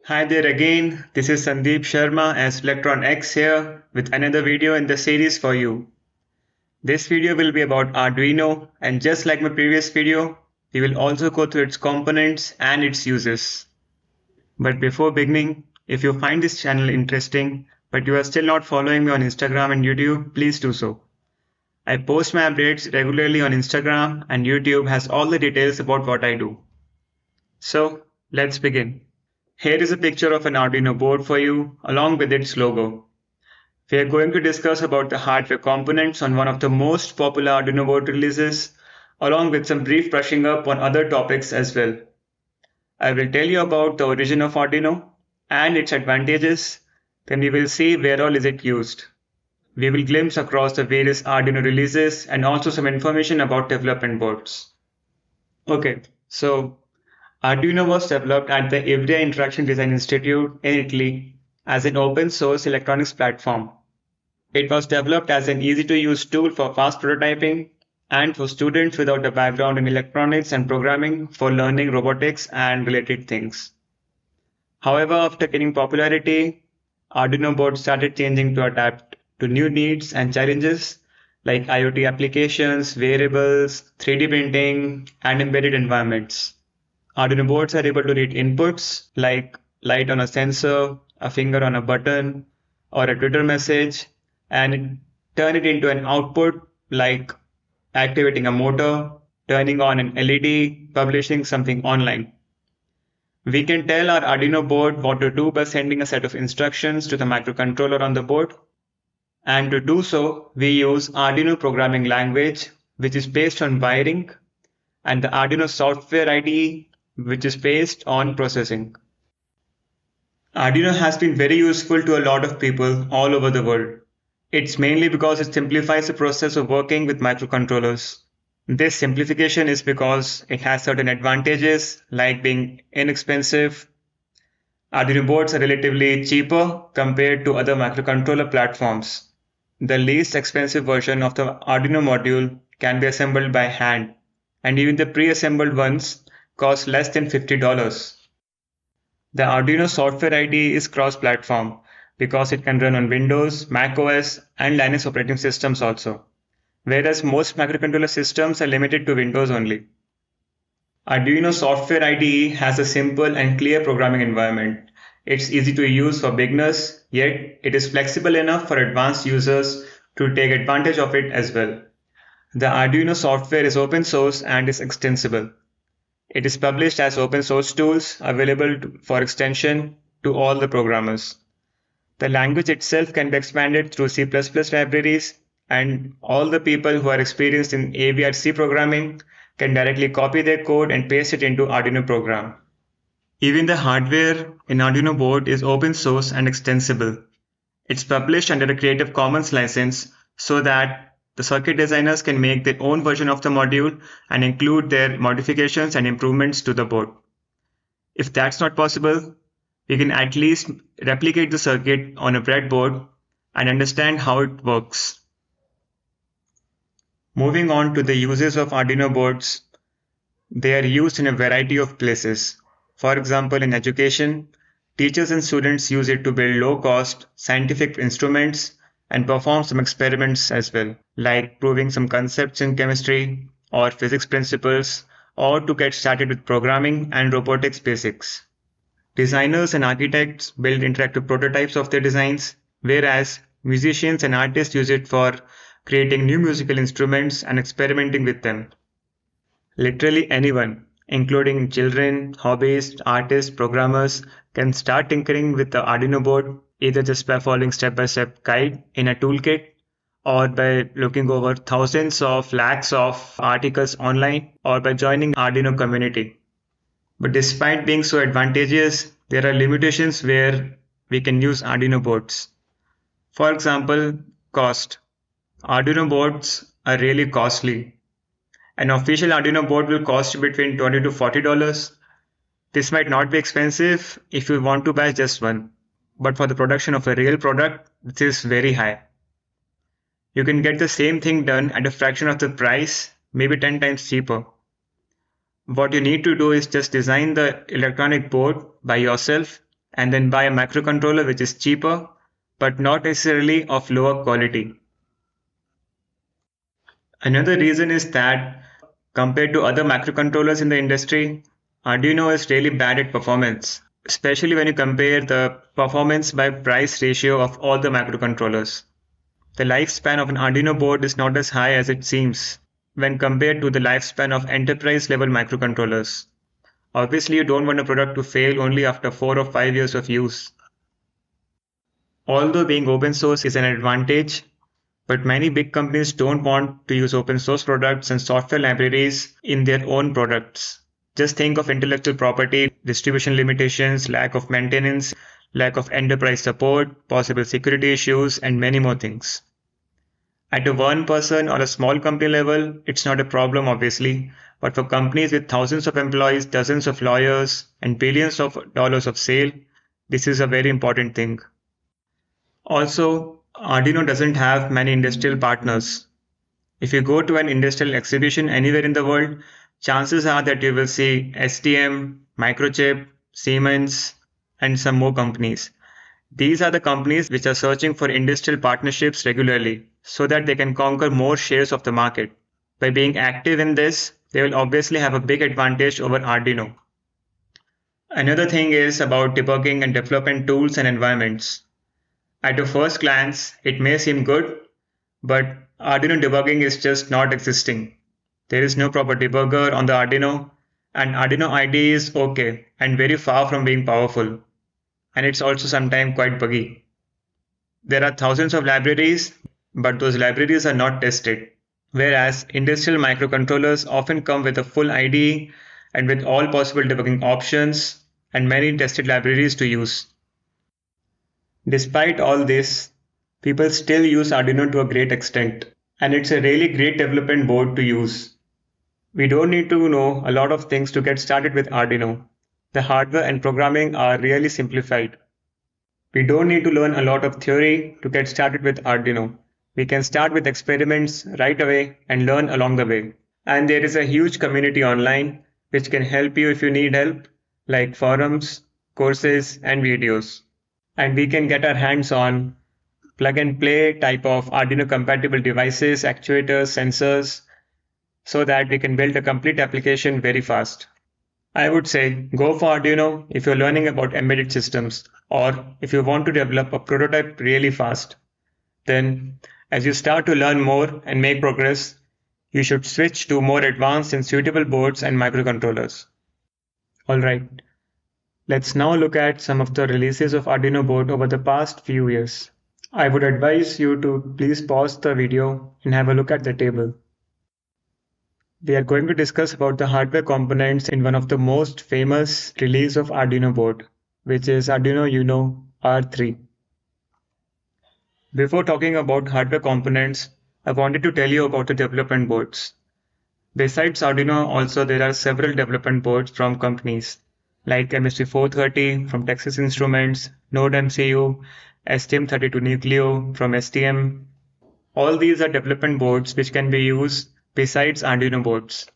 Hi there again, this is Sandeep Sharma as Electron X here with another video in the series for you. This video will be about Arduino, and just like my previous video, we will also go through its components and its uses. But before beginning, if you find this channel interesting but you are still not following me on Instagram and YouTube, please do so. I post my updates regularly on Instagram and YouTube has all the details about what I do. So, let's begin. Here is a picture of an Arduino board for you, along with its logo. We are going to discuss about the hardware components on one of the most popular Arduino board releases, along with some brief brushing up on other topics as well. I will tell you about the origin of Arduino and its advantages, then we will see where all is it used. We will glimpse across the various Arduino releases and also some information about development boards. Okay, so Arduino was developed at the Ivrea Interaction Design Institute in Italy as an open source electronics platform. It was developed as an easy to use tool for fast prototyping and for students without a background in electronics and programming for learning robotics and related things. However, after gaining popularity, Arduino boards started changing to adapt to new needs and challenges like IoT applications, wearables, 3D printing, and embedded environments. Arduino boards are able to read inputs like light on a sensor, a finger on a button, or a Twitter message, and turn it into an output like activating a motor, turning on an LED, publishing something online. We can tell our Arduino board what to do by sending a set of instructions to the microcontroller on the board. And to do so, we use Arduino programming language, which is based on wiring, and the Arduino software IDE, which is based on processing. Arduino has been very useful to a lot of people all over the world. It's mainly because it simplifies the process of working with microcontrollers. This simplification is because it has certain advantages like being inexpensive. Arduino boards are relatively cheaper compared to other microcontroller platforms. The least expensive version of the Arduino module can be assembled by hand, and even the pre-assembled ones cost less than $50. The Arduino software IDE is cross-platform because it can run on Windows, Mac OS, and Linux operating systems also, whereas most microcontroller systems are limited to Windows only. Arduino software IDE has a simple and clear programming environment. It's easy to use for beginners, yet it is flexible enough for advanced users to take advantage of it as well. The Arduino software is open source and is extensible. It is published as open source tools available for extension to all the programmers. The language itself can be expanded through C++ libraries, and all the people who are experienced in AVRC programming can directly copy their code and paste it into Arduino program. Even the hardware in Arduino board is open source and extensible. It's published under a Creative Commons license so that the circuit designers can make their own version of the module and include their modifications and improvements to the board. If that's not possible, we can at least replicate the circuit on a breadboard and understand how it works. Moving on to the uses of Arduino boards, they are used in a variety of places. For example, in education, teachers and students use it to build low-cost scientific instruments and perform some experiments as well, like proving some concepts in chemistry or physics principles, or to get started with programming and robotics basics. Designers and architects build interactive prototypes of their designs, whereas musicians and artists use it for creating new musical instruments and experimenting with them. Literally anyone, including children, hobbyists, artists, programmers, can start tinkering with the Arduino board either just by following step-by-step guide in a toolkit or by looking over thousands of lakhs of articles online or by joining Arduino community. But despite being so advantageous, there are limitations where we can use Arduino boards. For example, cost. Arduino boards are really costly. An official Arduino board will cost you between $20 to $40. This might not be expensive if you want to buy just one, but for the production of a real product, this is very high. You can get the same thing done at a fraction of the price, maybe 10 times cheaper. What you need to do is just design the electronic board by yourself and then buy a microcontroller which is cheaper, but not necessarily of lower quality. Another reason is that compared to other microcontrollers in the industry, Arduino is really bad at performance, especially when you compare the performance by price ratio of all the microcontrollers. The lifespan of an Arduino board is not as high as it seems when compared to the lifespan of enterprise level microcontrollers. Obviously, you don't want a product to fail only after 4 or 5 years of use. Although being open source is an advantage, but many big companies don't want to use open source products and software libraries in their own products. Just think of intellectual property, distribution limitations, lack of maintenance, lack of enterprise support, possible security issues, and many more things. At a one person or a small company level, it's not a problem obviously, but for companies with thousands of employees, dozens of lawyers, and billions of dollars of sale, this is a very important thing. Also, Arduino doesn't have many industrial partners. If you go to an industrial exhibition anywhere in the world, chances are that you will see STM, Microchip, Siemens, and some more companies. These are the companies which are searching for industrial partnerships regularly so that they can conquer more shares of the market. By being active in this, they will obviously have a big advantage over Arduino. Another thing is about debugging and development tools and environments. At a first glance, it may seem good, but Arduino debugging is just not existing. There is no proper debugger on the Arduino, and Arduino IDE is okay and very far from being powerful. And it's also sometimes quite buggy. There are thousands of libraries, but those libraries are not tested. Whereas industrial microcontrollers often come with a full IDE and with all possible debugging options and many tested libraries to use. Despite all this, people still use Arduino to a great extent, and it's a really great development board to use. We don't need to know a lot of things to get started with Arduino. The hardware and programming are really simplified. We don't need to learn a lot of theory to get started with Arduino. We can start with experiments right away and learn along the way. And there is a huge community online which can help you if you need help, like forums, courses, and videos. And we can get our hands on plug and play type of Arduino compatible devices, actuators, sensors, so that we can build a complete application very fast. I would say go for Arduino if you're learning about embedded systems or if you want to develop a prototype really fast. Then, as you start to learn more and make progress, you should switch to more advanced and suitable boards and microcontrollers. Alright, let's now look at some of the releases of Arduino board over the past few years. I would advise you to please pause the video and have a look at the table. We are going to discuss about the hardware components in one of the most famous release of Arduino board, which is Arduino Uno R3. Before talking about hardware components, I wanted to tell you about the development boards. Besides Arduino, also there are several development boards from companies like MSP430 from Texas Instruments, Node MCU, STM32 Nucleo from STM. All these are development boards which can be used besides Arduino boards.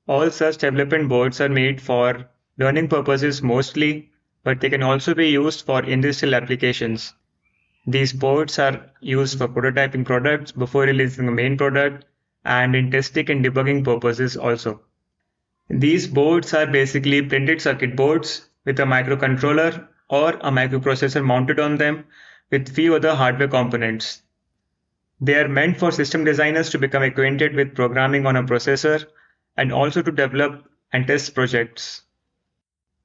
All such development boards are made for learning purposes mostly, but they can also be used for industrial applications. These boards are used for prototyping products before releasing a main product and in testing and debugging purposes also. These boards are basically printed circuit boards with a microcontroller or a microprocessor mounted on them with few other hardware components. They are meant for system designers to become acquainted with programming on a processor and also to develop and test projects.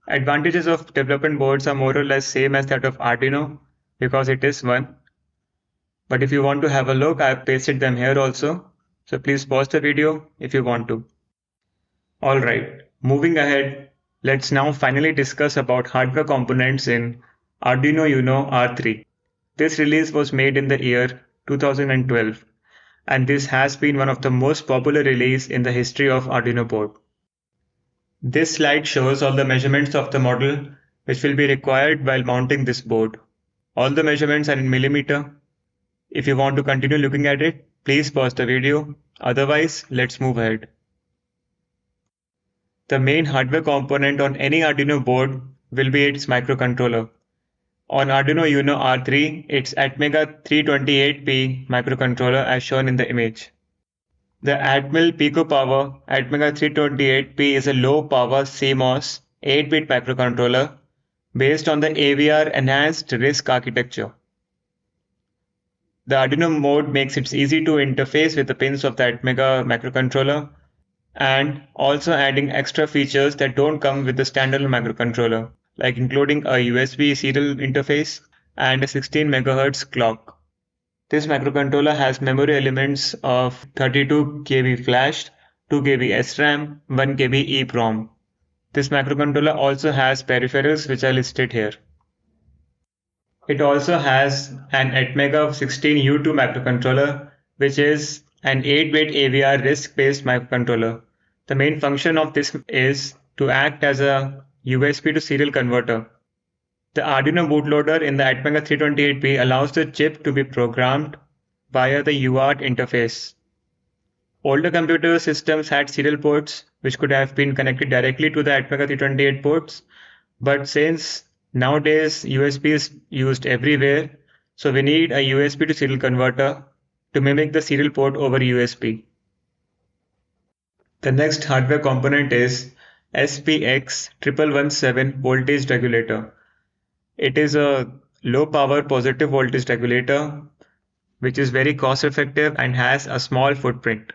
Advantages of development boards are more or less same as that of Arduino because it is one. But if you want to have a look, I have pasted them here also. So please pause the video if you want to. Alright, moving ahead, let's now finally discuss about hardware components in Arduino Uno R3. This release was made in the year 2012, and this has been one of the most popular release in the history of Arduino board. This slide shows all the measurements of the model which will be required while mounting this board. All the measurements are in millimeter. If you want to continue looking at it, please pause the video. Otherwise, let's move ahead. The main hardware component on any Arduino board will be its microcontroller. On Arduino Uno R3, it's Atmega 328P microcontroller as shown in the image. The Atmel Pico Power Atmega 328P is a low-power CMOS 8-bit microcontroller based on the AVR Enhanced RISC architecture. The Arduino mode makes it easy to interface with the pins of the Atmega microcontroller and also adding extra features that don't come with the standalone microcontroller, like including a USB serial interface and a 16 MHz clock. This microcontroller has memory elements of 32 KB flash, 2 KB SRAM, 1 KB EEPROM. This microcontroller also has peripherals which are listed here. It also has an Atmega 16U2 microcontroller, which is an 8-bit AVR RISC-based microcontroller. The main function of this is to act as a USB to serial converter. The Arduino bootloader in the Atmega 328P allows the chip to be programmed via the UART interface. Older computer systems had serial ports which could have been connected directly to the Atmega 328 ports, but since nowadays USB is used everywhere, so we need a USB to serial converter to mimic the serial port over USB. The next hardware component is SPX1117 voltage regulator. It is a low power positive voltage regulator which is very cost effective and has a small footprint.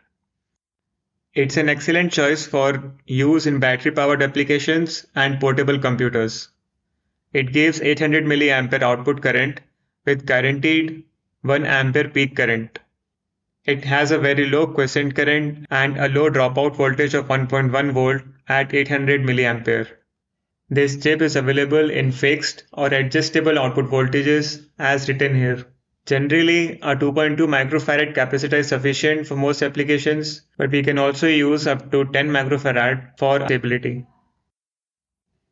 It's an excellent choice for use in battery powered applications and portable computers. It gives 800 mA output current with guaranteed 1 ampere peak current. It has a very low quiescent current and a low dropout voltage of 1.1 volt at 800 mA. This chip is available in fixed or adjustable output voltages as written here. Generally, a 2.2 microfarad capacitor is sufficient for most applications, but we can also use up to 10 microfarad for stability.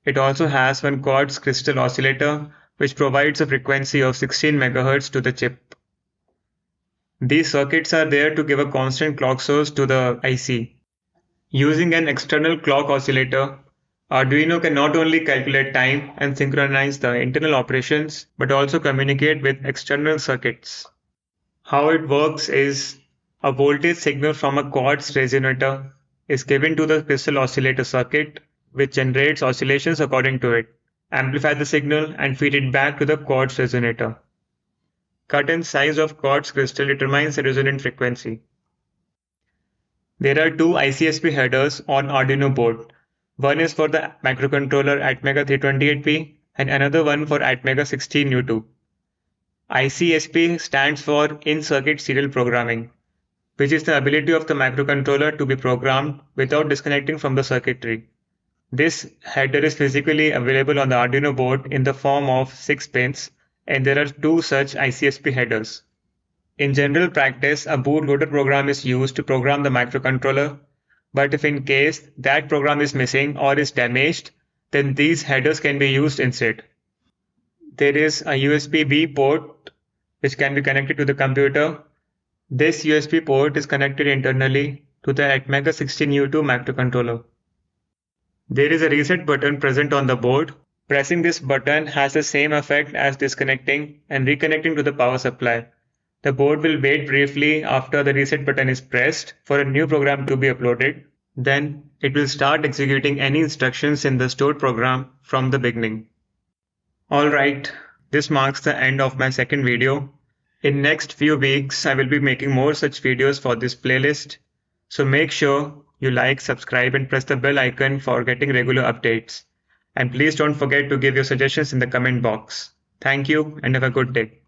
It also has one Quartz crystal oscillator, which provides a frequency of 16 MHz to the chip. These circuits are there to give a constant clock source to the IC. Using an external clock oscillator, Arduino can not only calculate time and synchronize the internal operations, but also communicate with external circuits. How it works is a voltage signal from a Quartz resonator is given to the crystal oscillator circuit, which generates oscillations according to it, amplify the signal and feed it back to the Quartz resonator. Cut and size of Quartz crystal determines the resonant frequency. There are two ICSP headers on Arduino board. One is for the microcontroller Atmega 328P and another one for Atmega 16U2. ICSP stands for In-Circuit Serial Programming, which is the ability of the microcontroller to be programmed without disconnecting from the circuitry. This header is physically available on the Arduino board in the form of 6 pins, and there are two such ICSP headers. In general practice, a bootloader program is used to program the microcontroller, but if in case that program is missing or is damaged, then these headers can be used instead. There is a USB-B port which can be connected to the computer. This USB port is connected internally to the Atmega 16U2 microcontroller. There is a reset button present on the board. Pressing this button has the same effect as disconnecting and reconnecting to the power supply. The board will wait briefly after the reset button is pressed for a new program to be uploaded. Then it will start executing any instructions in the stored program from the beginning. Alright, this marks the end of my second video. In next few weeks, I will be making more such videos for this playlist. So make sure you like, subscribe and press the bell icon for getting regular updates. And please don't forget to give your suggestions in the comment box. Thank you and have a good day.